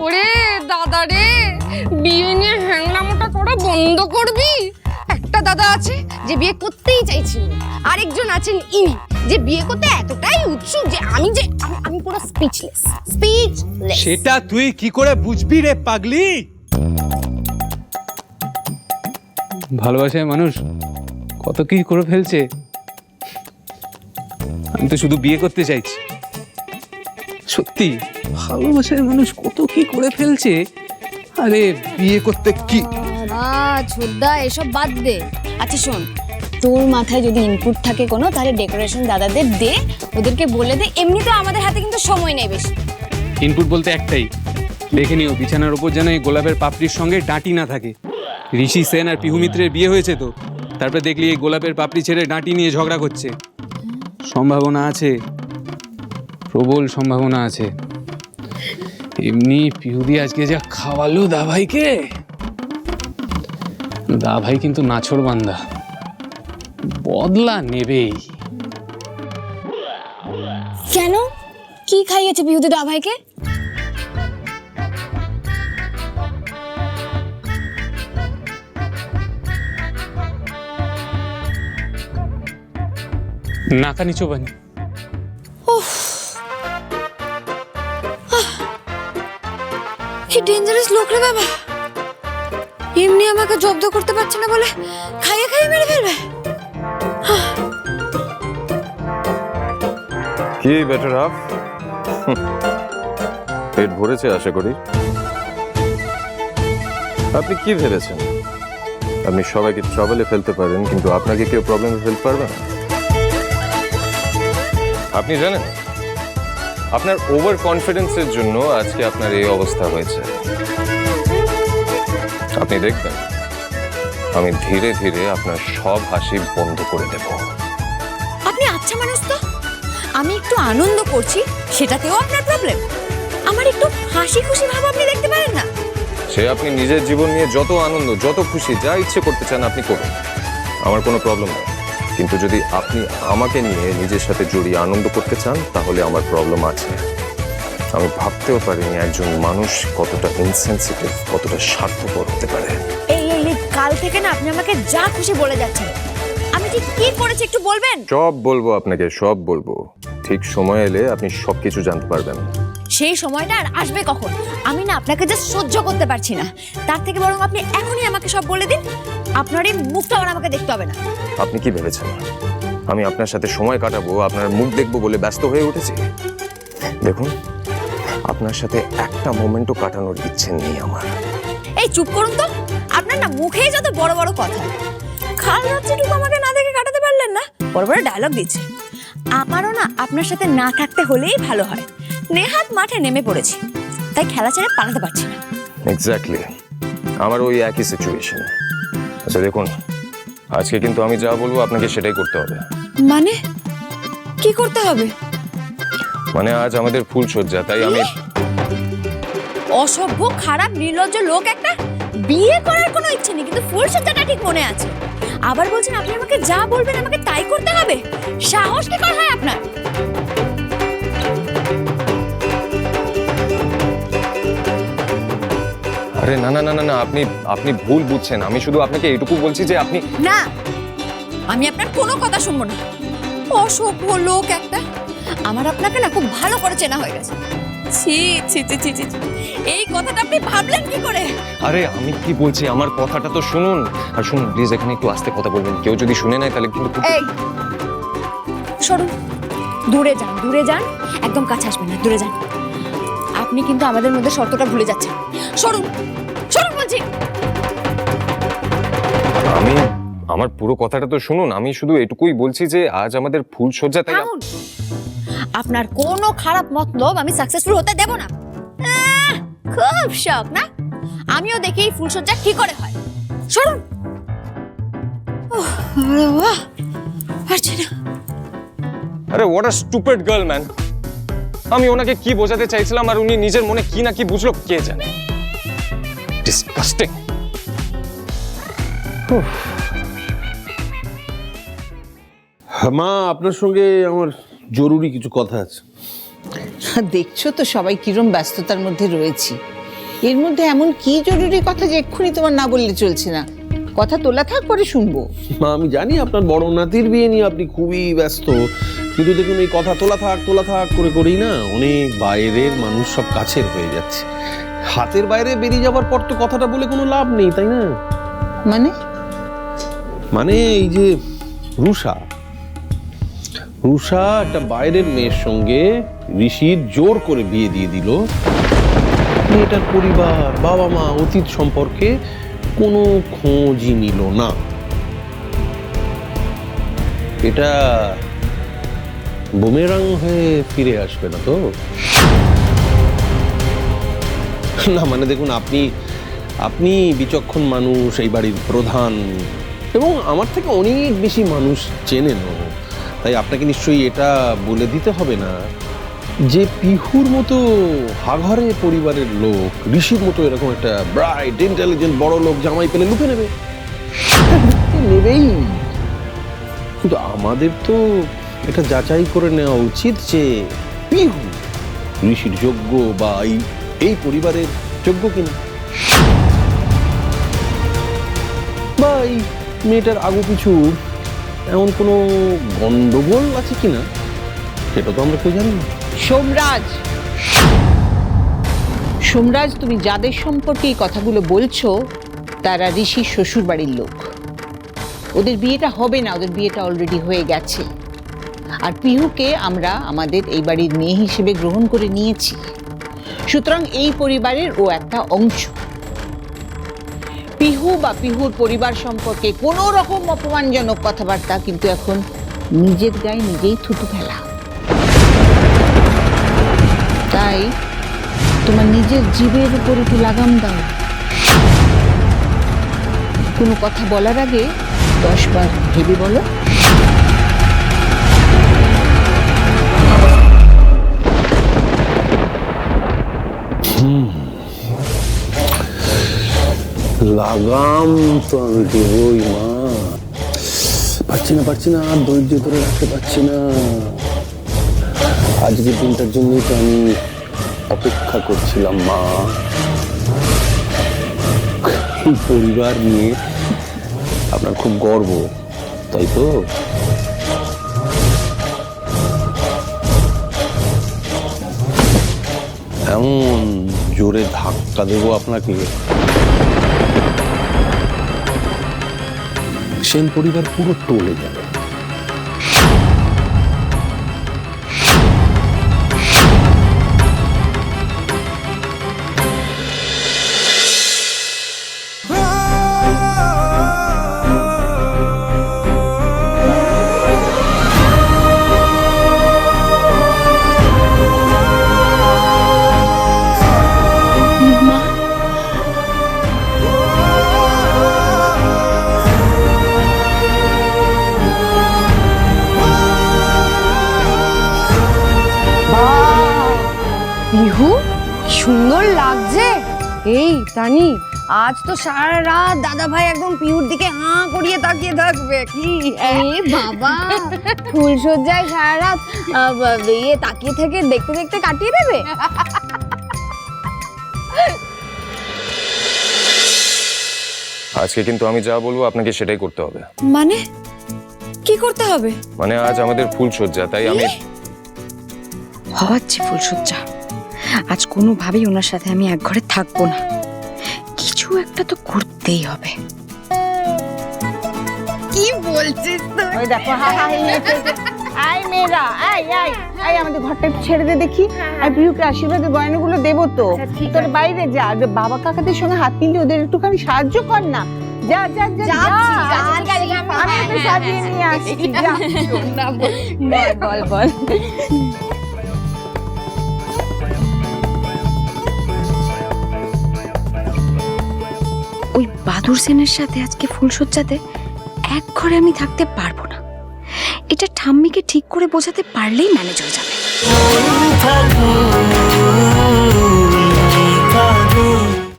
ওরে দাদা রে, বিয়ে নিয়ে হ্যাংলামোটা করা বন্ধ করবি। একটা দাদা আছে যে বিয়ে করতেই চাইছিল, আরেকজন আছেন ইনি যে বিয়ে করতে এতটাই উৎসুক যে আমি পুরো স্পিচলেস। সেটা তুই কি করে বুঝবি রে পাগলি? ভালোবাসায় মানুষ কত কি করে ফেলছে। আমি তো শুধু বিয়ে করতে চাইছি। সত্যি ভালোবাসায় মানুষ কত কি করে ফেলছে। আরে বিয়ে করতে কি ছোটদা এসব বাদ দে। আচ্ছা শোন, তোর মাথায় যদি ইনপুট থাকে কোনো, তাহলে ডেকোরেশন দাদাদের দে, ওদেরকে বলে দে। এমনি তো আমাদের হাতে কিন্তু সময় নেই বেশি। ইনপুট বলতে একটাই, দেখে নিও বিছানার উপর যেন এই গোলাপের পাপড়ির সঙ্গে ডাঁটি না থাকে। ঋষি সেন আর পিহু মিত্রের বিয়ে হয়েছে তো, তারপরে দেখলি এই গোলাপের পাপড়ি ছেড়ে ডাঁটি নিয়ে ঝগড়া করছে। সম্ভাবনা আছে, প্রবল সম্ভাবনা আছে। এমনি পিহুদি আজকে যা খাওয়ালো দা ভাইকে, দা ভাই কিন্তু নাছোড় বান্দা, বদলা নেবেই। কেন, কি খাইয়েছে বিহুদি দা ভাইকে? নাকানি চোবানি। কি ডেঞ্জারাস লোক রে বাবা, এমনি আমাকে জব্দ করতে পারছে না বলে খাইয়ে খাইয়ে মেরে ফেলবে। কি বেটার হাফ, পেট ভরেছে আশা করি। আপনি কি ভেবেছেন আপনি সবাইকে ট্রাবলে ফেলতে পারেন, কিন্তু আপনাকে কেউ প্রবলেমে ফেলতে পারবে না? আপনি জানেন আপনার ওভার কনফিডেন্সের জন্য আজকে আপনার এই অবস্থা হয়েছে। আপনি দেখবেন আমি ধীরে ধীরে আপনার সব হাসি বন্ধ করে দেব। আপনি আচ্ছা মানুষ তো, আমি একটু আনন্দ করছি সেটাতেও আপনার প্রবলেম। আমার একটু হাসি খুশি ভাব আপনি দেখতে পারেন না? সে আপনি নিজের জীবন নিয়ে যত আনন্দ, যত খুশি, যা ইচ্ছে করতে চান আপনি করুন, আমার কোনো প্রবলেম নেই। কিন্তু যদি আপনি আমাকে নিয়ে নিজের সাথে জড়িয়ে আনন্দ করতে চান, তাহলে আমার প্রবলেম আছে। আমি ভাবতেও পারিনি একজন মানুষ কতটা ইনসেনসিটিভ, কতটা স্বার্থপর হতে পারে। এই কাল থেকে না আপনি আমাকে যা খুশি বলে যাচ্ছেন। আমি ঠিক কি করেছি একটু বলবেন? সব বলবো আপনাকে, সব বলবো। ঠিক সময় এলে আপনি সবকিছু জানতে পারবেন। সেই সময়টা আর আসবে কখন? আমি না আপনাকে জাস্ট সহ্য করতে পারছি না। তার থেকে বরং আপনি এখনই আমাকে সব বলে দিন। আপনার এই মুখটা আর আমাকে দেখতে হবে না। আপনি কি ভেবেছেন আমি আপনার সাথে সময় কাটাবো, আপনার মুখ দেখবো বলে ব্যস্ত হয়ে উঠেছি? দেখুন, আপনার সাথে একটা মোমেন্টও কাটানোর ইচ্ছে নেই আমার। এই চুপ করুন তো, আপনার না মুখেই যত বড় বড় কথা। কাল রাত্রিটুকু আমাকে না দেখে কাটাতে পারলেন না, বড় বড় ডায়লগ দিচ্ছে। আমারও না আপনার সাথে না থাকতে হলেই ভালো হয়। নেহাত মাঠে নেমে পড়েছি, তাই খেলা ছেড়ে পালাতে পারছি না। এক্স্যাক্টলি, আমার ওই একই সিচুয়েশন। আচ্ছা দেখুন, আজকে কিন্তু আমি যা বলবো আপনাকে সেটাই করতে হবে। মানে কি করতে হবে? মানে আজ আমাদের ফুলসজ্জা, তাই আমি অসভ্য, খারাপ, নির্লজ্জ লোক একটা। বিয়ে করার কোনো ইচ্ছে নেই, কিন্তু ফুলসজ্জাটা ঠিক মনে আছে। আবার বলছেন আপনি আমাকে যা বলবেন আমাকে তাই করতে হবে। সাহস কি করে হয় আপনার? আরে না না না না না, আপনি ভুল বুঝছেন। আমি শুধু আপনাকে এইটুকু বলছি যে আপনি না, আমি আপনার কোনো কথা শুনবো না। অসভ্য লোক একটা। আমার আপনাকে না খুব ভালো করে চেনা হয়ে গেছে। ছি ছি ছি ছি ছি, এই কথাটা আপনি ভাবলেন কি করে? আরে আমি কি বলছি, আমার কথাটা তো শুনুন। আর শুনুন প্লিজ, এখানে একটু আস্তে কথা বলবেন। কেউ যদি শুনে নেয় তাহলে কিন্তু এই সরুন, দূরে যান, দূরে যান, একদম কাছে আসবেন না, দূরে যান। আপনি কিন্তু আমাদের মধ্যে শর্তটা ভুলে যাচ্ছেন। সরুন, সরুন বলছি। আমি আমার পুরো কথাটা তো শুনুন। আমি শুধু এটুকুই বলছি যে আজ আমাদের ফুলসজ্জা, তাই থামুন। আপনার কোনো খারাপ মতলব আমি সাকসেসফুল হতে দেব না। খুব শখ না? আমিও দেখি এই ফুলসজ্জা কি করে হয়। সরুন। বাহ, পারছি না। আরে what a stupid girl man. আমি ওনাকে কি বোঝাতে চাইছিলাম আর উনি নিজের মনে কি না কি বুঝলো কে জানে। ডিসকাস্টিং। মা, আপনার সঙ্গে আমার জরুরি কিছু কথা আছে। দেখছো তো সবাই কিরম ব্যস্ততার মধ্যে রয়েছি। এর মধ্যে এমন কি জরুরি কথা যে এক্ষুনি তোমার না বললে চলছে না? কথা তোলা থাক, পরে শুনবো। মা আমি জানি আপনার বড় নাতির বিয়ে নিয়ে আপনি খুবই ব্যস্ত, কিন্তু দেখুন এই কথা তোলা থাক করে করেই না অনেক বাইরের মানুষ সব কাছের হয়ে যাচ্ছে। হাতের বাইরে বেরিয়ে যাওয়ার পর তো কথাটা বলে কোনো লাভ নেই, তাই না? মানে এই যে রুষা একটা বাইরের মেয়ের সঙ্গে ঋষির জোর করে বিয়ে দিয়ে দিল। মেয়েটার পরিবার, বাবা মা, অতীত সম্পর্কে কোনো খোঁজই নিল না। এটা বুমেরাং হয়ে ফিরে আসবে না তো? না মানে দেখুন, আপনি বিচক্ষণ মানুষ, এই বাড়ির প্রধান, এবং আমার থেকে অনেক বেশি মানুষ চেনেনও, তাই আপনাকে নিশ্চয়ই এটা বলে দিতে হবে না যে পিহুর মতো হাঘরে পরিবারের লোক ঋষির মতো এরকম একটা ব্রাইট ইন্টেলিজেন্ট বড় লোক জামাই পেলে লুকে নেবেই। কিন্তু আমাদের তো এটা যাচাই করে নেওয়া উচিত যে পিহু ঋষির যোগ্য বা এই পরিবারের যোগ্য কিনা, বা এই মেয়েটার আগু পিছু এমন কোনো গন্ডগোল আছে কিনা সেটা তো আমরা কেউ জানি না। সোমরাজ, তুমি যাদের সম্পর্কে এই কথাগুলো বলছো তারা ঋষির শ্বশুর বাড়ির লোক। ওদের বিয়েটা হবে না, ওদের বিয়েটা অলরেডি হয়ে গেছে। আর পিহুকে আমরা আমাদের এই বাড়ির মেয়ে হিসেবে গ্রহণ করে নিয়েছি, সুতরাং এই পরিবারের ও একটা অংশ। পিহু বা পিহুর পরিবার সম্পর্কে কোনো রকম অপমানজনক কথাবার্তা কিন্তু এখন নিজের গায়ে নিজেই থুতু ফেলা। তাই তোমার নিজের জীবের উপর একটু লাগাম দাও। কোনো কথা বলার আগে 10 বার ভেবে বলো। লাগাম তো আমি দেবই মা, পারছি না আর ধৈর্য ধরে রাখতে পারছি না। আজকের দিনটার জন্যই তো আমি অপেক্ষা করছিলাম মা। এই পরিবার নিয়ে আপনার খুব গর্ব, তাই তো? এমন জোরে ধাক্কা দেবো আপনাকে, সেন পরিবার পুরো টলে যাবে। পিহু, কি সুন্দর লাগছে। এই তানি, আজ তো সারা রাত দাদা ভাই একদম পিহুর দিকে হাঁ করিয়ে তাকিয়ে থাকবে। কি বাবা, ফুলসজ্জায় সারা রাত তাকিয়ে থেকে দেখতে দেখতে কাটিয়ে দেবে। আজকে কিন্তু আমি যা বলবো আপনাকে সেটাই করতে হবে। মানে কি করতে হবে? মানে আজ আমাদের ফুলসজ্জা, তাই আমি হওয়াচ্ছি ফুলসজ্জা। আজ কোনোভাবেই ওনার সাথে আমি এক ঘরে থাকবো না, কিছু একটা তো করতেই হবে। কি বলছিস তুই? ওই দেখো, আই মেয়েরা, আই আমাদের ঘরটা একটু ছেড়ে দে দেখি। আর পিহুকে আশীর্বাদের গয়নাগুলো দেবো তো। তোর বাইরে যা, আর বাবা কাকাদের সঙ্গে হাত মিলিয়ে ওদের একটুখানি সাহায্য কর না। যা যা যা যা, আমি একটু সাজিয়ে নিয়ে আসছি। যা, বল বল। ওই বাদুর সেনের সাথে আজকে ফুলসজ্জাতে এক ঘরে আমি থাকতে পারবো না। এটা ঠাম্মিকে ঠিক করে বোঝাতে পারলেই ম্যানেজ হয়ে যাবে।